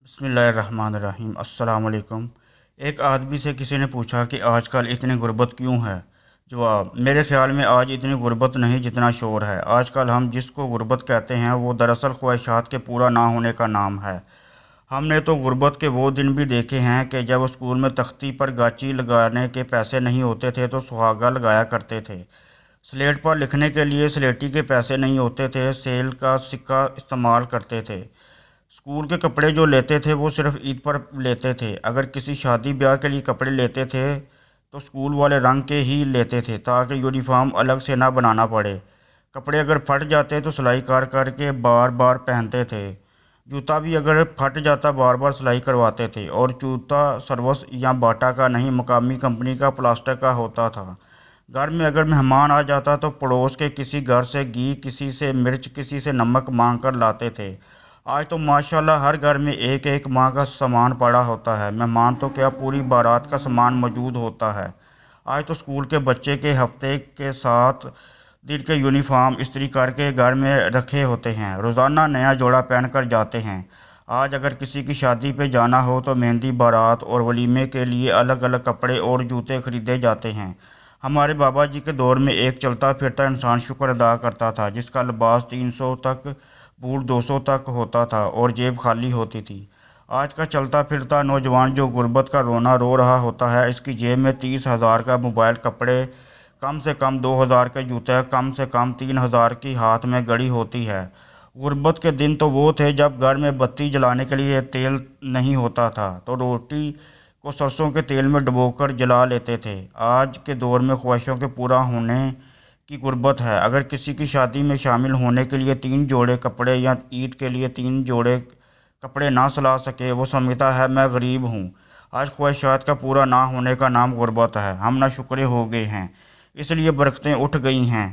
بسم اللہ الرحمن الرحیم۔ السلام علیکم۔ ایک آدمی سے کسی نے پوچھا کہ آج کل اتنی غربت کیوں ہے؟ جواب: میرے خیال میں آج اتنی غربت نہیں جتنا شور ہے۔ آج کل ہم جس کو غربت کہتے ہیں وہ دراصل خواہشات کے پورا نہ ہونے کا نام ہے۔ ہم نے تو غربت کے وہ دن بھی دیکھے ہیں کہ جب اسکول میں تختی پر گاچی لگانے کے پیسے نہیں ہوتے تھے تو سہاگا لگایا کرتے تھے۔ سلیٹ پر لکھنے کے لیے سلیٹی کے پیسے نہیں ہوتے تھے، سیل کا سکہ استعمال کرتے تھے۔ اسکول کے کپڑے جو لیتے تھے وہ صرف عید پر لیتے تھے۔ اگر کسی شادی بیاہ کے لیے کپڑے لیتے تھے تو اسکول والے رنگ کے ہی لیتے تھے تاکہ یونیفارم الگ سے نہ بنانا پڑے۔ کپڑے اگر پھٹ جاتے تو سلائی کر کے بار بار پہنتے تھے۔ جوتا بھی اگر پھٹ جاتا بار بار سلائی کرواتے تھے، اور جوتا سروس یا باٹا کا نہیں، مقامی کمپنی کا پلاسٹر کا ہوتا تھا۔ گھر میں اگر مہمان آ جاتا تو پڑوس کے کسی گھر سے گھی، کسی سے مرچ، کسی سے نمک مانگ کر لاتے تھے۔ آج تو ماشاءاللہ ہر گھر میں ایک ایک ماہ کا سامان پڑا ہوتا ہے، مہمان تو کیا پوری بارات کا سامان موجود ہوتا ہے۔ آج تو اسکول کے بچے کے ہفتے کے 7 دن کے یونیفارم استری کر کے گھر میں رکھے ہوتے ہیں، روزانہ نیا جوڑا پہن کر جاتے ہیں۔ آج اگر کسی کی شادی پہ جانا ہو تو مہندی، بارات اور ولیمے کے لیے الگ الگ کپڑے اور جوتے خریدے جاتے ہیں۔ ہمارے بابا جی کے دور میں ایک چلتا پھرتا انسان شکر ادا کرتا تھا جس کا لباس 300 تک، بوٹ 200 تک ہوتا تھا اور جیب خالی ہوتی تھی۔ آج کا چلتا پھرتا نوجوان جو غربت کا رونا رو رہا ہوتا ہے، اس کی جیب میں 30,000 کا موبائل، کپڑے کم سے کم 2,000 کے جوتے، کم سے کم 3,000 کی ہاتھ میں گھڑی ہوتی ہے۔ غربت کے دن تو وہ تھے جب گھر میں بتی جلانے کے لیے تیل نہیں ہوتا تھا تو روٹی کو سرسوں کے تیل میں ڈبو کر جلا لیتے تھے۔ آج کے دور میں خواہشوں کے پورا ہونے کی غربت ہے۔ اگر کسی کی شادی میں شامل ہونے کے لیے 3 جوڑے کپڑے یا عید کے لیے 3 جوڑے کپڑے نہ سلا سکے، وہ سمجھتا ہے میں غریب ہوں۔ آج خواہشات کا پورا نہ ہونے کا نام غربت ہے۔ ہم ناشکرے ہو گئے ہیں، اس لیے برکتیں اٹھ گئی ہیں۔